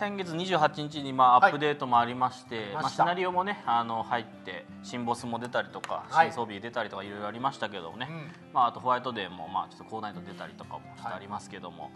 先月28日にアップデートもありまして、シナリオもね入って新ボスも出たりとか、新装備出たりとかいろいろありましたけどもね、あとホワイトデーもちょっと高難易度出たりとかもちょっとありますけども、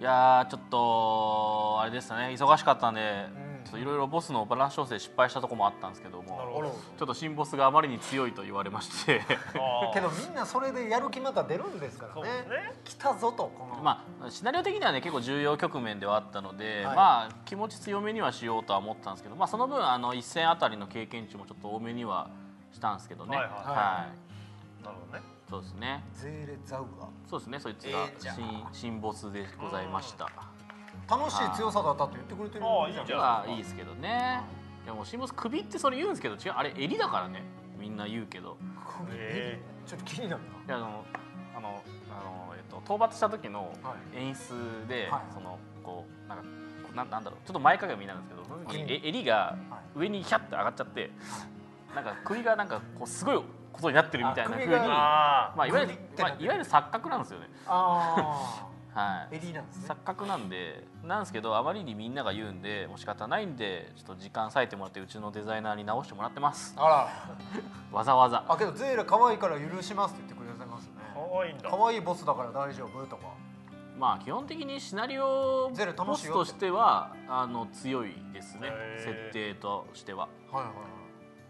いやーちょっとあれですね、忙しかったんで、いろいろボスのバランス調整失敗したところもあったんですけども、ちょっと新ボスがあまりに強いと言われましてけどみんなそれでやる気また出るんですからね。来たぞとこのシナリオ的にはね結構重要局面ではあったので、気持ち強めにはしようとは思ったんですけど、その分一戦あたりの経験値もちょっと多めにはしたんですけどね。なるほどね。そうですね。ゼーレザウガ。そうですね。そいつが新ボスでございました。楽しい強さだったって言ってくれてるんじゃあいいですけどね。いやもう新ボス首ってそれ言うんですけど違う、あれ襟だからね、みんな言うけど。ちょっと気になるな。いや討伐した時の演出で、そのこうなんだろう、ちょっと前かがみなんですけど、襟が上にヒャッて上がっちゃって、なんか首がなんかこうすごいことになってるみたいな風に、いわゆる錯覚なんですよね。はい、襟なんですね。錯覚なんですけど、あまりにみんなが言うんでもう仕方ないんで、ちょっと時間割いてもらってうちのデザイナーに直してもらってます。あらわざわざ。けどゼーレ可愛いから許しますって言ってくださいますね。可愛いんだ。可愛いボスだから大丈夫とか。基本的にシナリオボスとしては強いですね、設定としては。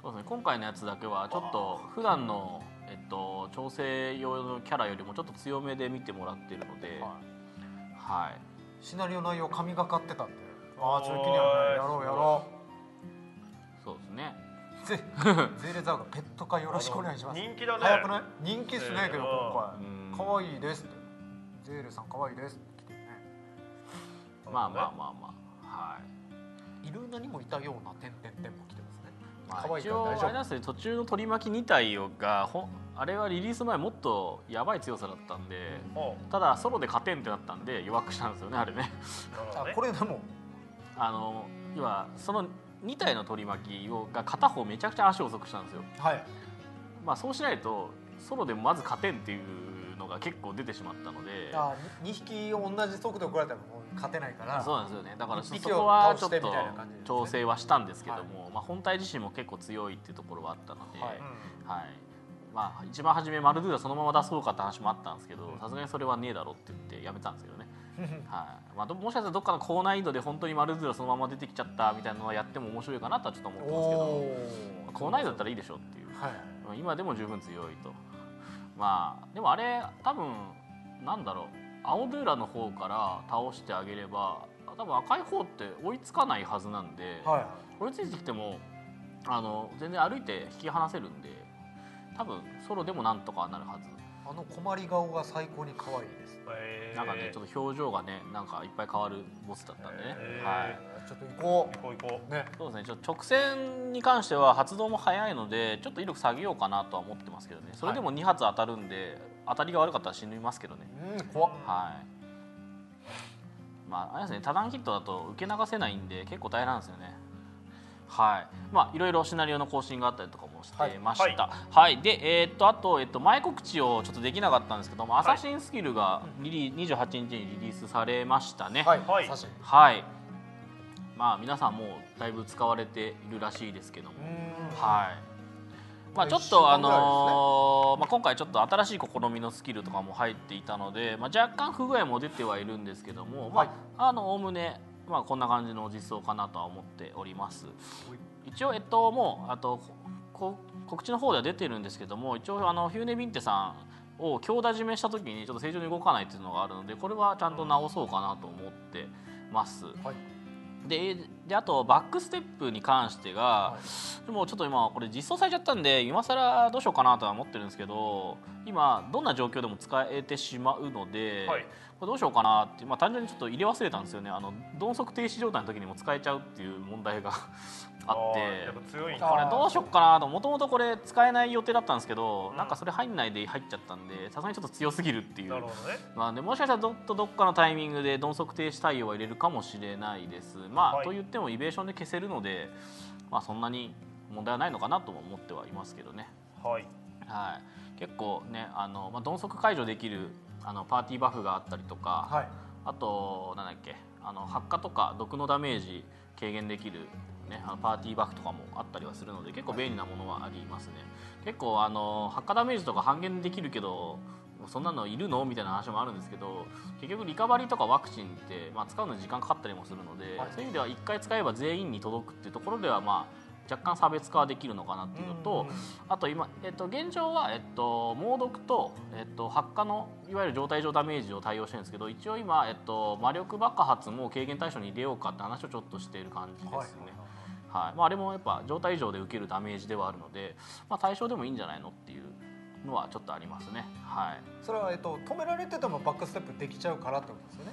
そうですね、今回のやつだけはちょっと普段の調整用のキャラよりもちょっと強めで見てもらってるので、シナリオ内容神がかってたって。ちょっと気になるね。やろう。そうですね。ゼーレザウガペット化よろしくお願いします。人気だね。早くない？人気っすね。けど今回可愛いですって、ゼーレさん可愛いですって来てるね。はい。イルーナにもいたような点も来てますね。一応あれなんですね、途中の取り巻き2体があれはリリース前もっとやばい強さだったんで、ただソロで勝てんってなったんで弱くしたんですよね、あれね。これでも要はその2体の取り巻きが片方めちゃくちゃ足を遅くしたんですよ。そうしないとソロでまず勝てんっていうのが結構出てしまったので、2匹を同じ速度で来られたらもう勝てないから。そうなんですよね。だからそこはちょっと調整はしたんですけども、本体自身も結構強いっていうところはあったので、一番初めマルドゥーラそのまま出そうかって話もあったんですけど、さすがにそれはねえだろって言ってやめたんですよね。もしかしたらどっかの高難易度で本当にマルドゥーラそのまま出てきちゃったみたいなのはやっても面白いかなとはちょっと思ってますけど、高難易度だったらいいでしょっていう、今でも十分強いと。でもあれ多分なんだろう、青ドゥーラの方から倒してあげれば多分赤い方って追いつかないはずなんで、追いついてきても全然歩いて引き離せるんで、多分ソロでもなんとかなるはず。困り顔が最高に可愛いです。なんかね、ちょっと表情がね、なんかいっぱい変わるボスだったんでね。ちょっと行こう。ね。そうですね。ちょっと直線に関しては発動も早いので、ちょっと威力下げようかなとは思ってますけどね。それでも2発当たるんで、当たりが悪かったら死にますけどね。怖っ。あれですね。多段ヒットだと受け流せないんで結構大変なんですよね。いろいろシナリオの更新があったりとかもしてました。で、あと、前告知をちょっとできなかったんですけども、アサシンスキルが28日にリリースされましたね。皆さんもうだいぶ使われているらしいですけども、ちょっと今回ちょっと新しい試みのスキルとかも入っていたので、若干不具合も出てはいるんですけども、おおむねこんな感じの実装かなとは思っております。一応もう告知の方では出てるんですけども、一応ヒューネビンテさんを強打締めした時にちょっと正常に動かないっていうのがあるので、これはちゃんと直そうかなと思ってます。であとバックステップに関してが、でもちょっと今これ実装されちゃったんで今更どうしようかなとは思ってるんですけど、今どんな状況でも使えてしまうので、これどうしようかなって、単純にちょっと入れ忘れたんですよね。鈍足停止状態の時にも使えちゃうっていう問題があって、これどうしよっかなと。もともとこれ使えない予定だったんですけど、なんかそれ入んないで入っちゃったんで、さすがにちょっと強すぎるっていう。でもしかしたらどっかのタイミングで鈍足停止対応は入れるかもしれないです。と言ってもイベーションで消せるので、そんなに問題はないのかなとも思ってはいますけどね。結構ね、鈍足解除できるパーティーバフがあったりとか、あとなんだっけ、発火とか毒のダメージ軽減できる、ね、パーティーバッグとかもあったりはするので結構便利なものはありますね。結構発火ダメージとか半減できるけどそんなのいるのみたいな話もあるんですけど、結局リカバリーとかワクチンって、使うのに時間かかったりもするので、そういう意味では1回使えば全員に届くっていうところでは若干差別化はできるのかなっていうのと、あと今、現状は、猛毒と、発火のいわゆる状態上ダメージを対応してるんですけど、一応今、魔力爆発も軽減対象に入れようかって話をちょっとしている感じですね。あれもやっぱ状態以上で受けるダメージではあるので、対象でもいいんじゃないのっていうのはちょっとありますね。それは、止められててもバックステップできちゃうからってことですよね。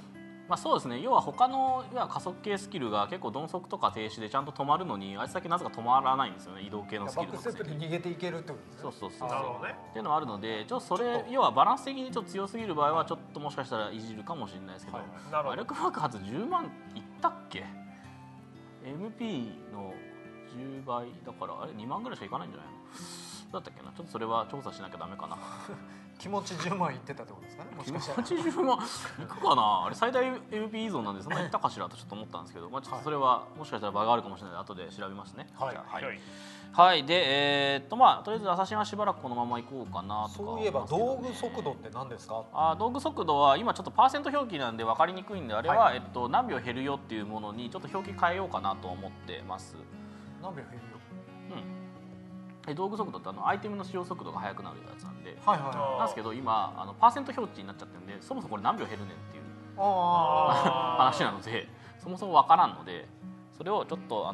そうですね。要は他の加速系スキルが結構鈍足とか停止でちゃんと止まるのにあいつだけなぜか止まらないんですよね。移動系のスキルのくせに。バックステップで逃げていけるってことですね。そうなるほどね。っていうのはあるので、それ要はバランス的にちょっと強すぎる場合はちょっともしかしたらいじるかもしれないですけど、魔力爆発10万いったっけ？ MP の10倍だからあれ2万ぐらいしかいかないんじゃないの？だったっけな。ちょっとそれは調査しなきゃダメかな。気持ち10万いってたってことですかね。もしかしたら気持ち10万いくかな。あれ最大 MP 依存なんでそんなにいったかしらとちょっと思ったんですけど、ちょっとそれはもしかしたら場があるかもしれないので後で調べますね。でとりあえずアサシンはしばらくこのままいこうかなとか。そういえば道具速度って何ですか？道具速度は今ちょっとパーセント表記なんで分かりにくいんであれは、何秒減るよっていうものにちょっと表記変えようかなと思ってます。何秒減るよ？道具速度ってアイテムの使用速度が速くなるやつなんで、なんですけど今パーセント表記になっちゃってるんで、そもそもこれ何秒減るねんっていう話なので、そもそも分からんので、それをちょっと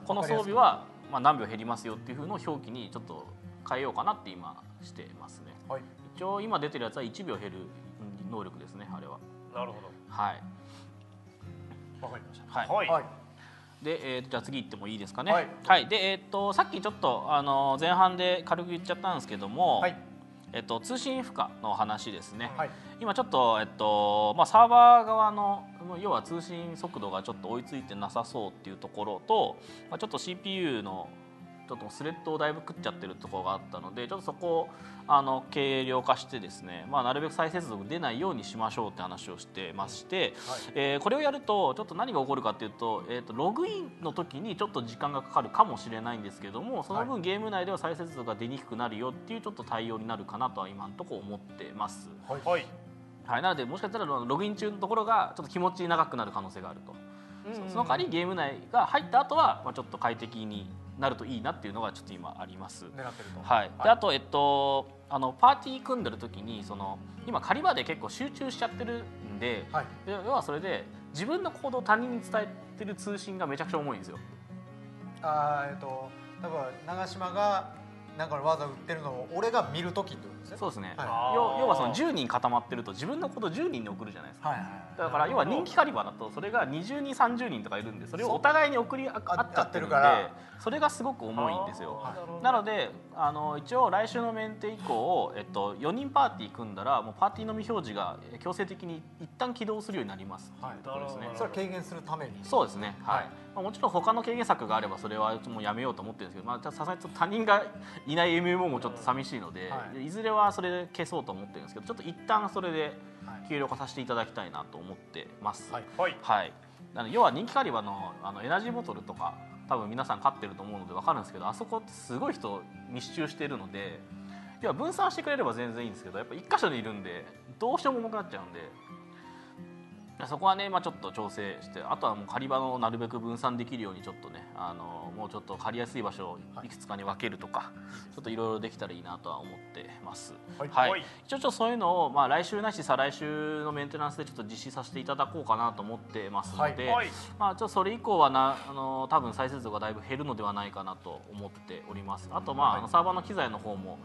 この装備は何秒減りますよっていう風の表記にちょっと変えようかなって今してますね。一応今出てるやつは1秒減る能力ですね、あれは。なるほど。わかりました。でじゃあ次行ってもいいですかね。でさっきちょっと前半で軽く言っちゃったんですけども、通信負荷の話ですね。今ちょっとサーバー側の要は通信速度がちょっと追いついてなさそうっていうところと、ちょっと CPU のちょっとスレッドをだいぶ食っちゃってるところがあったので、ちょっとそこを軽量化してですね、なるべく再接続出ないようにしましょうって話をしてまして、これをやるとちょっと何が起こるかっていうと、ログインの時にちょっと時間がかかるかもしれないんですけども、その分ゲーム内では再接続が出にくくなるよっていうちょっと対応になるかなとは今のところ思ってます。なのでもしかしたらログイン中のところがちょっと気持ち長くなる可能性があると。その代わりゲーム内が入った後はちょっと快適になるといいなっていうのがちょっと今あります。狙ってると。であとパーティー組んでる時に今狩り場で結構集中しちゃってるんで、要はそれで自分の行動を他人に伝えてる通信がめちゃくちゃ重いんですよ。多分長嶋がなんかの技打ってるのを俺が見る時ってことですね。そうですね。要は10人固まってると自分のこと10人に送るじゃないですか。だから要は人気狩り場だとそれが20人30人とかいるんで、それをお互いに送り合っちゃってるんで、それがすごく重いんですよ。なので一応来週のメンテ以降4人パーティー組んだらもうパーティーのみ表示が強制的に一旦起動するようになりますっていうところですね。それは軽減するために。そうですね。もちろん他の軽減策があればそれはもうやめようと思ってるんですけど、さすがに他人がいない MMO もちょっと寂しいので、いずれはそれで消そうと思ってるんですけど、ちょっと一旦それで軽量化させていただきたいなと思ってます。要は人気狩り場のエナジーボトルとか多分皆さん飼ってると思うので分かるんですけど、あそこってすごい人密集しているので、要は分散してくれれば全然いいんですけど、やっぱ一箇所にいるんでどうしても重くなっちゃうんで、そこはね、ちょっと調整して、あとはもう狩り場のなるべく分散できるようにちょっとね、もうちょっと狩りやすい場所をいくつかに分けるとか、ちょっといろいろできたらいいなとは思ってます。一応そういうのを来週ないし再来週のメンテナンスでちょっと実施させていただこうかなと思ってますので、ちょっとそれ以降は多分再接続がだいぶ減るのではないかなと思っております。あとサーバーの機材の方も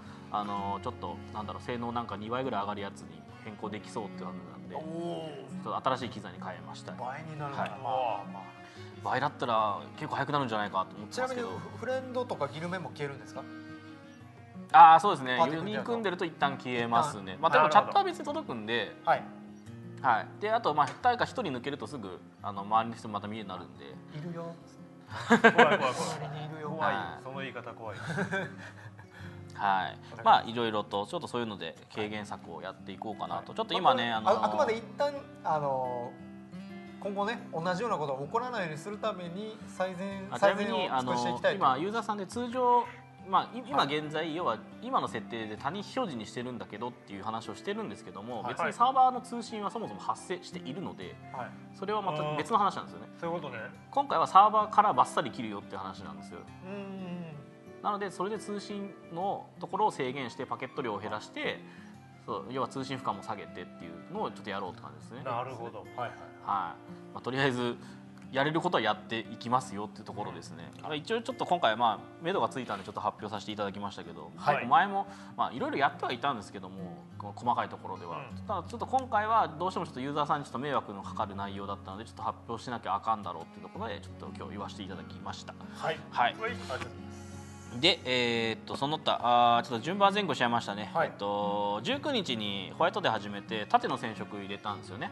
ちょっと性能なんか2倍ぐらい上がるやつに変更できそうって感じなんで、ちょっと新しい機材に変えました。倍になる倍だったら結構早くなるんじゃないかと思ってますけど。ちなみにフレンドとかギルメも消えるんですか？そうですね。4人組んでると一旦消えますね。でもチャットは別に届くんで、であと誰か1人抜けるとすぐ周りの人また見えるようになるんで。いるよ。怖い。その言い方怖い。いろいろとちょっとそういうので軽減策をやっていこうかなと。ちょっと今ねあくまで一旦今後ね同じようなことが起こらないようにするために最善をちなみに尽くしていきたいと。今ユーザーさんで通常今現在要は今の設定で他人表示にしてるんだけどっていう話をしてるんですけども、別にサーバーの通信はそもそも発生しているので、それはまた別の話なんですよね。そういうことね。今回はサーバーからバッサリ切るよっていう話なんですよ。なのでそれで通信のところを制限してパケット量を減らして、要は通信負荷も下げてっていうのをちょっとやろうって感じですね。なるほど。とりあえずやれることはやっていきますよっていうところですね。一応ちょっと今回目処がついたんでちょっと発表させていただきましたけど、前もいろいろやってはいたんですけども、細かいところでは、ただちょっと今回はどうしてもちょっとユーザーさんにちょっと迷惑のかかる内容だったので、ちょっと発表しなきゃあかんだろうっていうところでちょっと今日言わせていただきました。で、その他ちょっと順番前後しちゃいましたね。19日にホワイトデー始めて縦の染色入れたんですよね。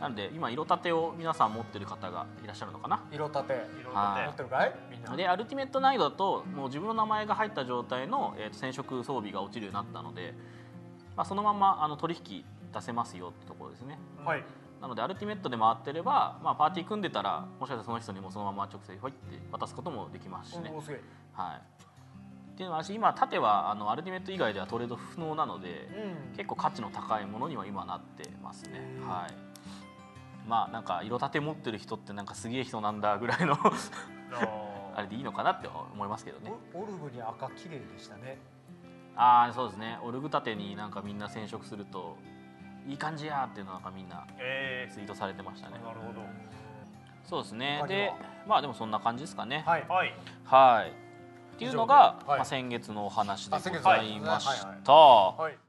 なので今色立てを皆さん持ってる方がいらっしゃるのかな。色立て持ってるかいみんな。でアルティメット難易度だともう自分の名前が入った状態の染色装備が落ちるようになったので、そのまま取引出せますよってところですね。なのでアルティメットで回ってれば、パーティー組んでたらもしかしたらその人にもそのまま直接ほいって渡すこともできますしね。っていうのは私今縦はアルティメット以外ではトレード不能なので、結構価値の高いものには今なってますね。なんか色立て持ってる人ってなんかすげえ人なんだぐらいのあれでいいのかなって思いますけどね。オルグに赤綺麗でしたね。そうですね。オルグ縦になんかみんな染色するといい感じやっていうのなんかみんなツイートされてましたね。なるほど。そうですね。ででもそんな感じですかね。っていうのが先月のお話でございました。